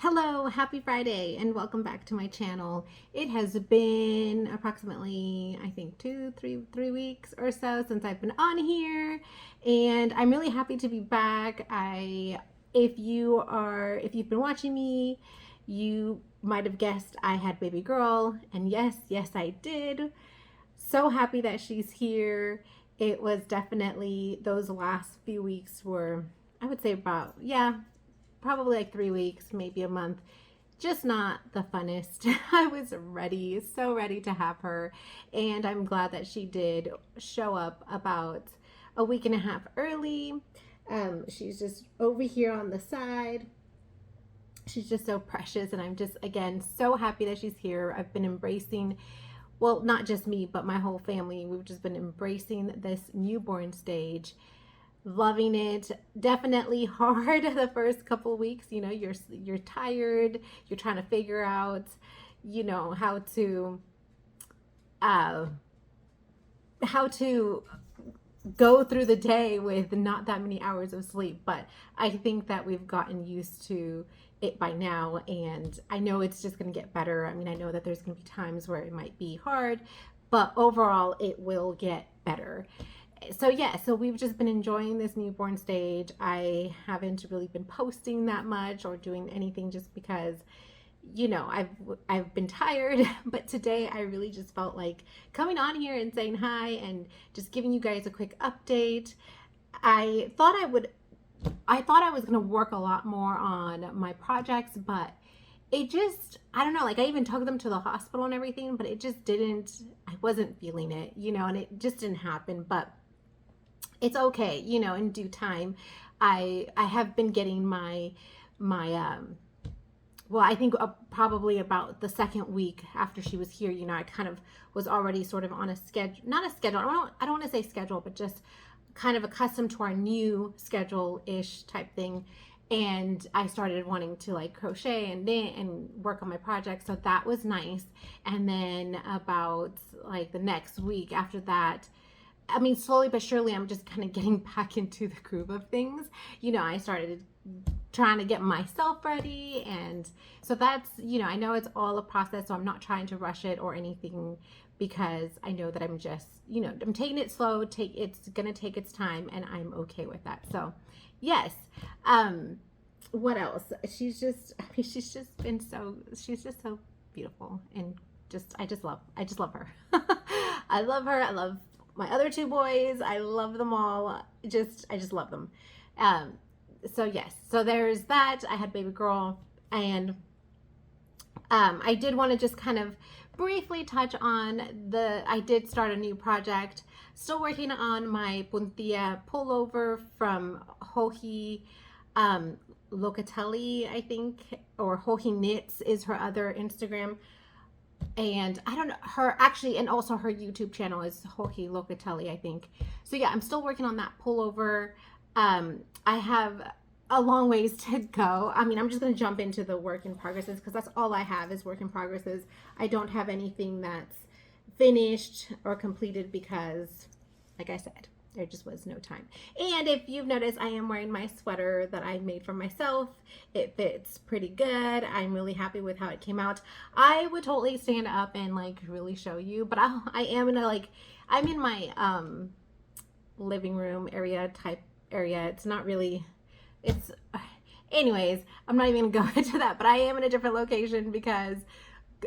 Hello, happy Friday, and welcome back to my channel. It has been approximately, I think, three weeks or so since I've been on here, and I'm really happy to be back. If you've been watching me, you might have guessed I had baby girl, and yes, I did. So happy that she's here. It was definitely, those last few weeks were, I would say about, yeah, probably like 3 weeks, maybe a month. Just not the funnest. I was ready, so ready to have her. And I'm glad that she did show up about a week and a half early. She's just over here on the side. She's just so precious. And I'm just, again, so happy that she's here. I've been embracing, well, not just me, but my whole family. We've just been embracing this newborn stage. Loving it. Definitely hard the first couple of weeks. You know, you're tired. You're trying to figure out, you know, how to go through the day with not that many hours of sleep. But I think that we've gotten used to it by now, and I know it's just going to get better. I mean, I know that there's going to be times where it might be hard, but overall it will get better. So yeah, so we've just been enjoying this newborn stage. I haven't really been posting that much or doing anything just because, you know, I've been tired, but today I really just felt like coming on here and saying hi and just giving you guys a quick update. I thought I was going to work a lot more on my projects, but it just, I don't know, like I even took them to the hospital and everything, but it just didn't, I wasn't feeling it, you know, and it just didn't happen. But it's okay, you know, in due time. I have been getting my well, I think probably about the second week after she was here, you know, I kind of was already sort of on a schedule, not a schedule, I don't want to say schedule, but just kind of accustomed to our new schedule-ish type thing. And I started wanting to like crochet and knit and work on my project. So that was nice. And then about like the next week after that, I mean, slowly but surely, I'm just kind of getting back into the groove of things. You know, I started trying to get myself ready. And so that's, you know, I know it's all a process, so I'm not trying to rush it or anything, because I know that I'm just, you know, I'm taking it slow. It's going to take its time, and I'm okay with that. So yes. What else? She's just been so, she's just so beautiful, and I just love her. I love her. I love my other two boys. I love them all. I just love them. So yes, so there's that. I had baby girl, and I did want to just kind of briefly touch on I did start a new project. Still working on my Puntilla pullover from Joji Locatelli, I think, or Joji Knits is her other Instagram. And I don't know her actually, and also her YouTube channel is Joji Locatelli, I think. So yeah, I'm still working on that pullover. I have a long ways to go. I mean, I'm just going to jump into the work in progresses, because that's all I have is work in progresses. I don't have anything that's finished or completed because, like I said, there just was no time. And if you've noticed, I am wearing my sweater that I made for myself. It fits pretty good. I'm really happy with how it came out. I would totally stand up and like really show you, but I am in a like, I'm in my living room area type area. It's not really, it's, anyways, I'm not even gonna go into that, but I am in a different location because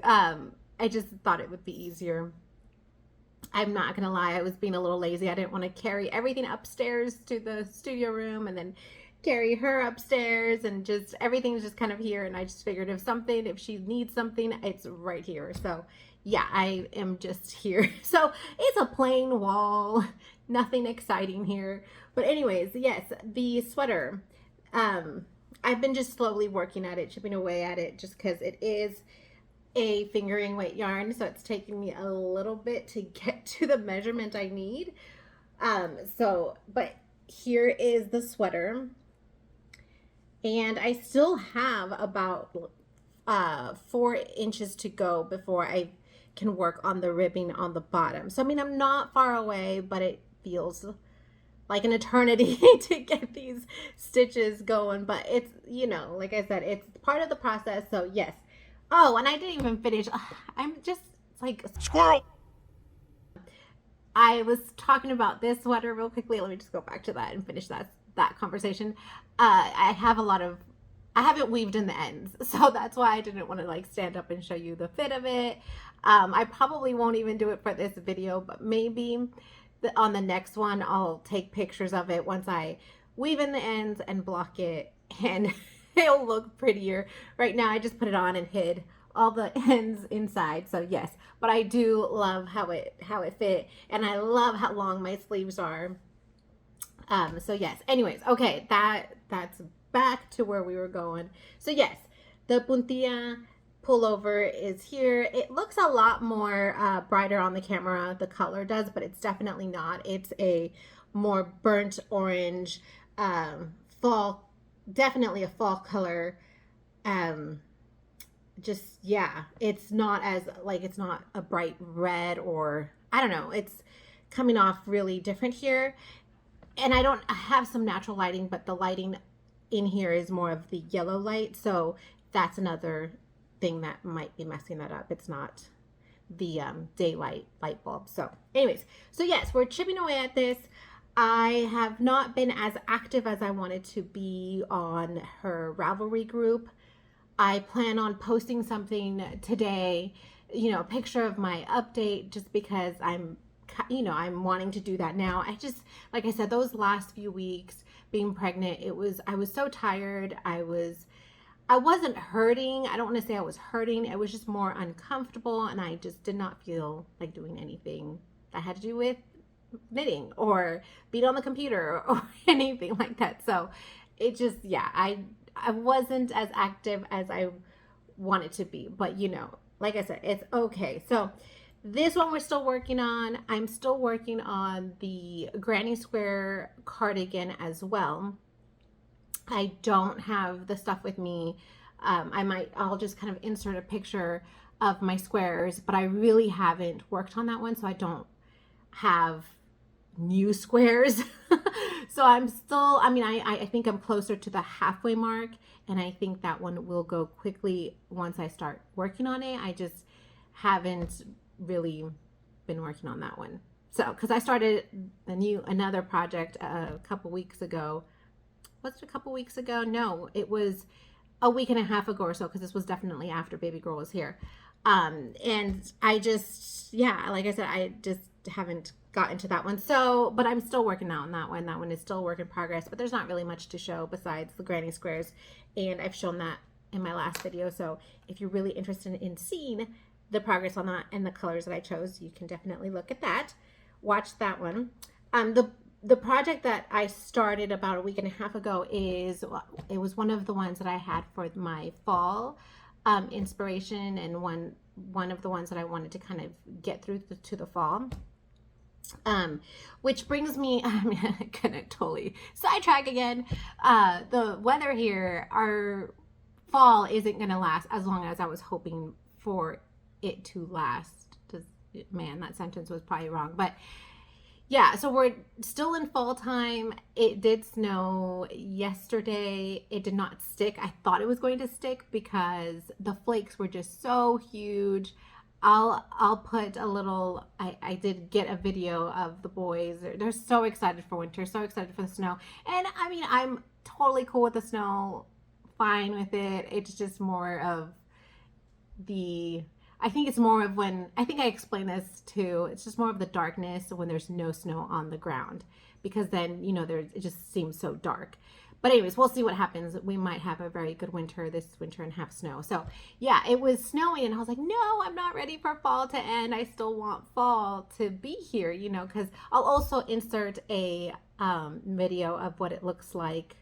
I just thought it would be easier. I'm not gonna lie, I was being a little lazy. I didn't want to carry everything upstairs to the studio room and then carry her upstairs, and just everything's just kind of here. And I just figured if she needs something, it's right here. So yeah, I am just here. So it's a plain wall, nothing exciting here. But anyways, yes, the sweater. I've been just slowly working at it, chipping away at it, just because it is a fingering weight yarn, so it's taking me a little bit to get to the measurement I need. But here is the sweater, and I still have about 4 inches to go before I can work on the ribbing on the bottom. So I mean, I'm not far away, but it feels like an eternity to get these stitches going, but it's, you know, like I said, it's part of the process. So yes. Oh, and I didn't even finish. I'm just like Squirrel. I was talking about this sweater real quickly. Let me just go back to that and finish that conversation. I have a lot of, I haven't weaved in the ends, so that's why I didn't want to like stand up and show you the fit of it. I probably won't even do it for this video, but maybe on the next one I'll take pictures of it once I weave in the ends and block it, and it'll look prettier. Right now I just put it on and hid all the ends inside. So yes, but I do love how it fit, and I love how long my sleeves are. So yes, anyways, okay, that's back to where we were going. So yes, the Puntilla pullover is here. It looks a lot more brighter on the camera, the color does, but it's definitely not. It's a more burnt orange, fall, definitely a fall color. Just, yeah, it's not as, like, it's not a bright red, or I don't know, it's coming off really different here. And I have some natural lighting, but the lighting in here is more of the yellow light, so that's another thing that might be messing that up. It's not the daylight light bulb. So anyways, so yes, we're chipping away at this. I have not been as active as I wanted to be on her Ravelry group. I plan on posting something today, you know, a picture of my update, just because I'm wanting to do that now. I just, like I said, those last few weeks being pregnant, I was so tired. I wasn't hurting. I don't want to say I was hurting. It was just more uncomfortable, and I just did not feel like doing anything that had to do with knitting or being on the computer or anything like that. So it just, yeah, I wasn't as active as I wanted to be, but you know, like I said, it's okay. So this one we're still working on. I'm still working on the granny square cardigan as well. I don't have the stuff with me. I'll just kind of insert a picture of my squares, but I really haven't worked on that one, so I don't have new squares. So I'm still, I mean, I think I'm closer to the halfway mark, and I think that one will go quickly once I start working on it. I just haven't really been working on that one. So, because I started another project a couple weeks ago. Was it a couple weeks ago? No, it was a week and a half ago or so, because this was definitely after baby girl was here. And I just, yeah, like I said, I just haven't gotten to that one. So, but I'm still working out on that one. That one is still a work in progress, but there's not really much to show besides the granny squares. And I've shown that in my last video. So if you're really interested in seeing the progress on that and the colors that I chose, you can definitely look at that. Watch that one. The project that I started about a week and a half ago it was one of the ones that I had for my fall inspiration, and one of the ones that I wanted to kind of get through to the fall. Which brings me, I'm gonna totally sidetrack again. The weather here, our fall isn't gonna last as long as I was hoping for it to last. Man, that sentence was probably wrong, but yeah, so we're still in fall time. It did snow yesterday. It did not stick. I thought it was going to stick because the flakes were just so huge. I'll put a little, I did get a video of the boys. They're so excited for winter, so excited for the snow. And I mean, I'm totally cool with the snow, fine with it. It's just more of I think it's more of when, I think I explained this too, it's just more of the darkness when there's no snow on the ground, because then, you know, it just seems so dark. But anyways, we'll see what happens. We might have a very good winter this winter and have snow. So yeah, it was snowy, and I was like, no, I'm not ready for fall to end. I still want fall to be here, you know, because I'll also insert a video of what it looks like.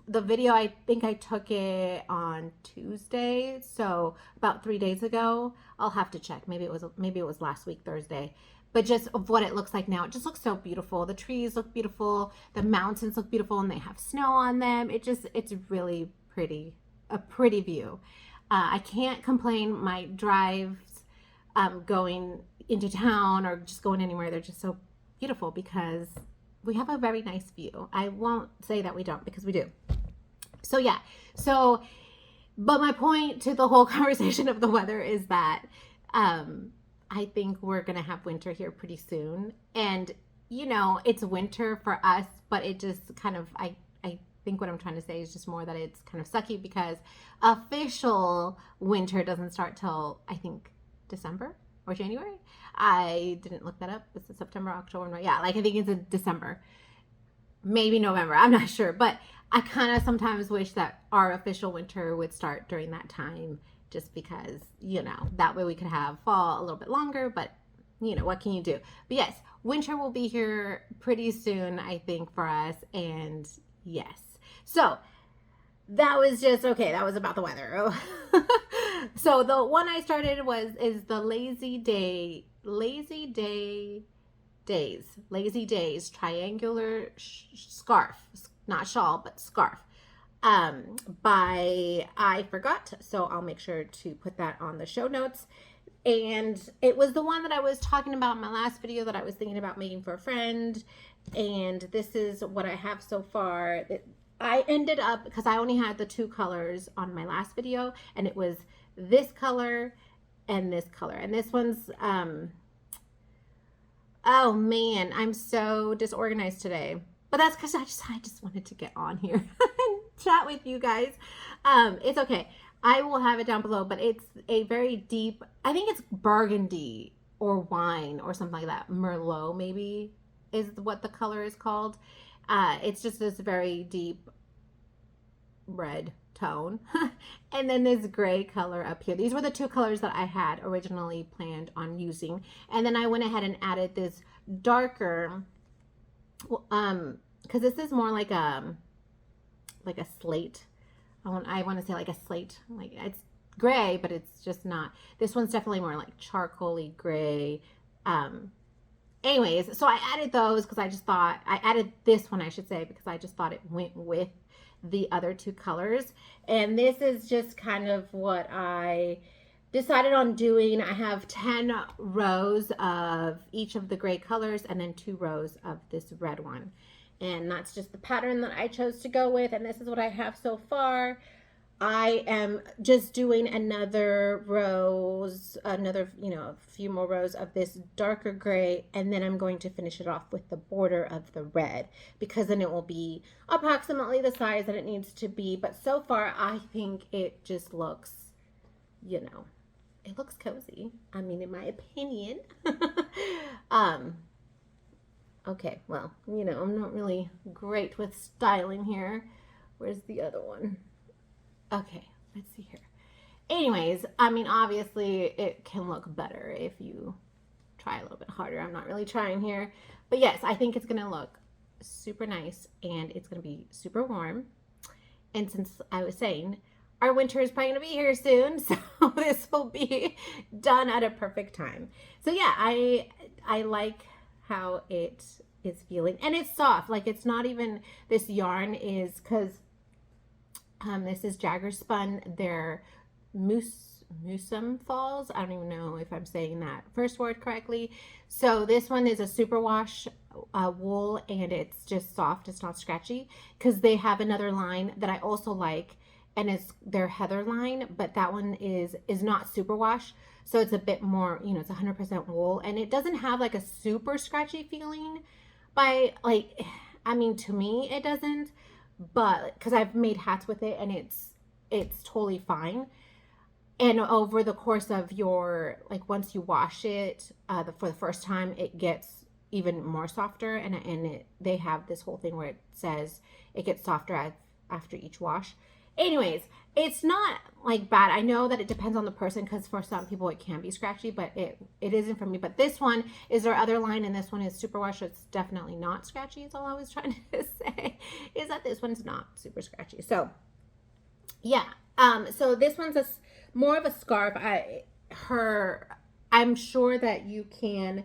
The video, I think I took it on Tuesday, so about 3 days ago. I'll have to check. Maybe it was last week, Thursday. But just of what it looks like now, it just looks so beautiful. The trees look beautiful, the mountains look beautiful, and they have snow on them. It's really pretty, a pretty view. I can't complain. My drives going into town or just going anywhere, they're just so beautiful because we have a very nice view. I won't say that we don't, because we do. So yeah, so, but my point to the whole conversation of the weather is that I think we're gonna have winter here pretty soon. And you know, it's winter for us, but it just kind of, I think what I'm trying to say is just more that it's kind of sucky, because official winter doesn't start till, I think, December or January. I didn't look that up. Is it September, October? Yeah, like I think it's in December, maybe November. I'm not sure, but I kind of sometimes wish that our official winter would start during that time, just because, you know, that way we could have fall a little bit longer, but you know, what can you do? But yes, winter will be here pretty soon, I think, for us. And yes, so that was just, okay, that was about the weather. So the one I started is the lazy days triangular scarf, not shawl, but scarf, by, I forgot, so I'll make sure to put that on the show notes. And it was the one that I was talking about in my last video that I was thinking about making for a friend. And this is what I have so far. I ended up, because I only had the 2 colors on my last video, and it was this color and this color. And this one's, oh man, I'm so disorganized today. But that's because I just wanted to get on here and chat with you guys. It's okay. I will have it down below, but it's a very deep, I think it's burgundy or wine or something like that. Merlot maybe is what the color is called. It's just this very deep red tone. And then this gray color up here. These were the 2 colors that I had originally planned on using. And then I went ahead and added this darker, because this is more like a slate. I want to say like a slate, like it's gray, but it's just not. This one's definitely more like charcoaly gray. Anyways, so I added those because I just thought, I added this one, I should say, because I just thought it went with the other 2 colors. And this is just kind of what I decided on doing. I have 10 rows of each of the gray colors and then 2 rows of this red one. And that's just the pattern that I chose to go with. And this is what I have so far. I am just doing another rows, you know, a few more rows of this darker gray. And then I'm going to finish it off with the border of the red, because then it will be approximately the size that it needs to be. But so far, I think it just looks, you know, it looks cozy. I mean, in my opinion. Okay, well, you know, I'm not really great with styling here. Where's the other one? Okay, let's see here. Anyways, I mean, obviously it can look better if you try a little bit harder. I'm not really trying here. But yes, I think it's going to look super nice, and it's going to be super warm. And since I was saying, our winter is probably going to be here soon, so this will be done at a perfect time. So yeah, I like how it is feeling, and it's soft. Like, it's not even, this yarn is, because this is Jagger Spun, their Musum Falls. I don't even know if I'm saying that first word correctly. So this one is a superwash wool, and it's just soft, it's not scratchy, because they have another line that I also like, and it's their Heather line, but that one is not superwash. So it's a bit more, you know, it's 100% wool, and it doesn't have like a super scratchy feeling by, like, I mean, to me it doesn't, but because I've made hats with it, and it's totally fine. And over the course of your, like, once you wash it for the first time, it gets even more softer, and they have this whole thing where it says it gets softer after each wash. Anyways, it's not like bad. I know that it depends on the person, because for some people it can be scratchy, but it isn't for me. But this one is their other line, and this one is superwash, so it's definitely not scratchy, is all I was trying to say, is that this one's not super scratchy. So yeah, so this one's more of a scarf. I'm sure that you can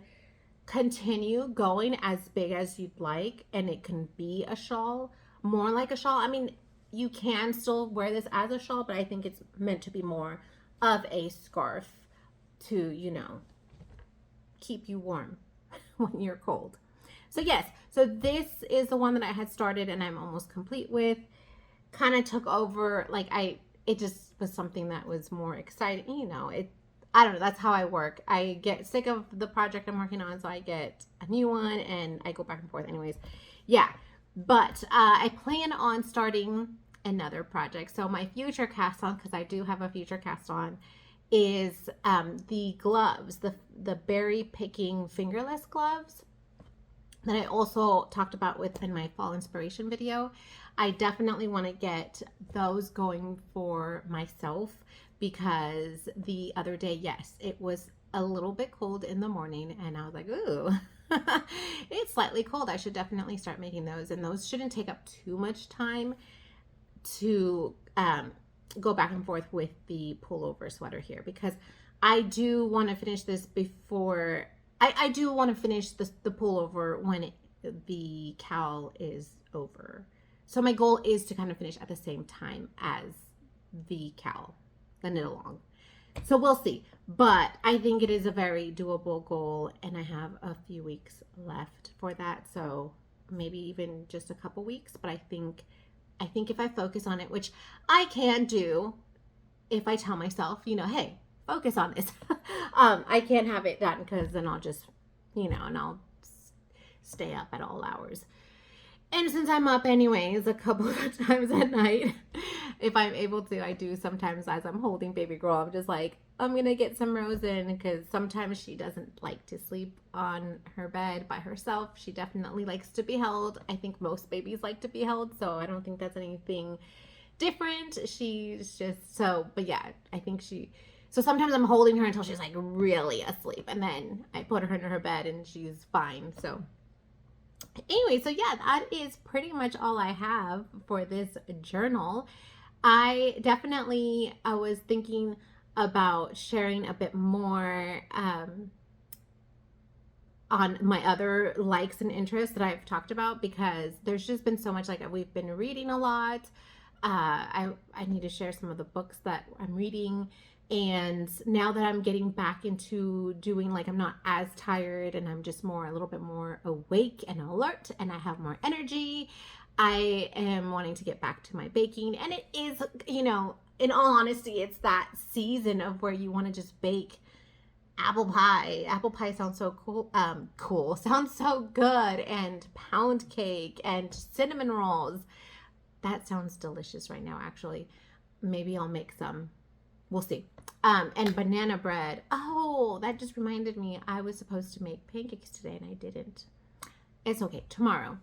continue going as big as you'd like, and it can be a shawl, more like a shawl. I mean, you can still wear this as a shawl, but I think it's meant to be more of a scarf to, you know, keep you warm when you're cold. So yes, so this is the one that I had started and I'm almost complete with. Kind of took over, like it just was something that was more exciting, you know. I don't know, that's how I work. I get sick of the project I'm working on, so I get a new one and I go back and forth anyways. Yeah, but I plan on starting another project. So my future cast on, because I do have a future cast on, is the gloves, the berry picking fingerless gloves that I also talked about in my fall inspiration video. I definitely want to get those going for myself, because the other day, yes, it was a little bit cold in the morning and I was like, ooh, it's slightly cold. I should definitely start making those, and those shouldn't take up too much time to go back and forth with the pullover sweater here, because I do want to finish this before I do want to finish the pullover when the cowl is over. So my goal is to kind of finish at the same time as the cowl, the knit along. So we'll see. But I think it is a very doable goal, and I have a few weeks left for that. So maybe even just a couple weeks. But I think if I focus on it, which I can do if I tell myself, you know, hey, focus on this. I can't have it done, because then I'll just, you know, and I'll stay up at all hours. And since I'm up anyways a couple of times at night, if I'm able to, I do sometimes as I'm holding baby girl, I'm just like, I'm going to get some rows in, because sometimes she doesn't like to sleep on her bed by herself. She definitely likes to be held. I think most babies like to be held, so I don't think that's anything different. She's just so, but yeah, I think so sometimes I'm holding her until she's like really asleep, and then I put her in her bed and she's fine. So anyway, so yeah, that is pretty much all I have for this journal. I was thinking about sharing a bit more on my other likes and interests that I've talked about, because there's just been so much, like we've been reading a lot. I need to share some of the books that I'm reading. And now that I'm getting back into doing, like, I'm not as tired and I'm just a little bit more awake and alert and I have more energy, I am wanting to get back to my baking. And it is, you know, in all honesty, it's that season of where you want to just bake apple pie. Apple pie sounds so cool. Sounds so good. And pound cake and cinnamon rolls. That sounds delicious right now, actually. Maybe I'll make some. We'll see. And banana bread. Oh, that just reminded me. I was supposed to make pancakes today and I didn't. It's okay. Tomorrow.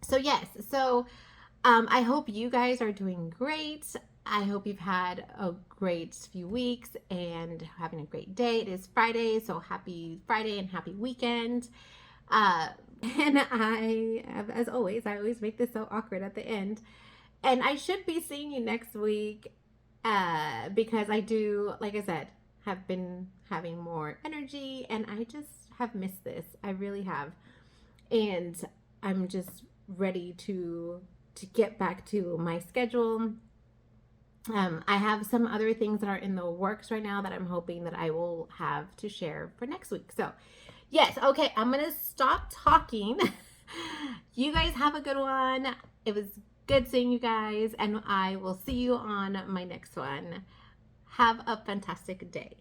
So yes. So I hope you guys are doing great. I hope you've had a great few weeks and having a great day. It is Friday, so happy Friday and happy weekend. And as always, I always make this so awkward at the end. And I should be seeing you next week, because I do, like I said, have been having more energy and I just have missed this. I really have. And I'm just ready to get back to my schedule. I have some other things that are in the works right now that I'm hoping that I will have to share for next week. So yes, okay, I'm gonna stop talking. You guys have a good one. It was good seeing you guys, and I will see you on my next one. Have a fantastic day.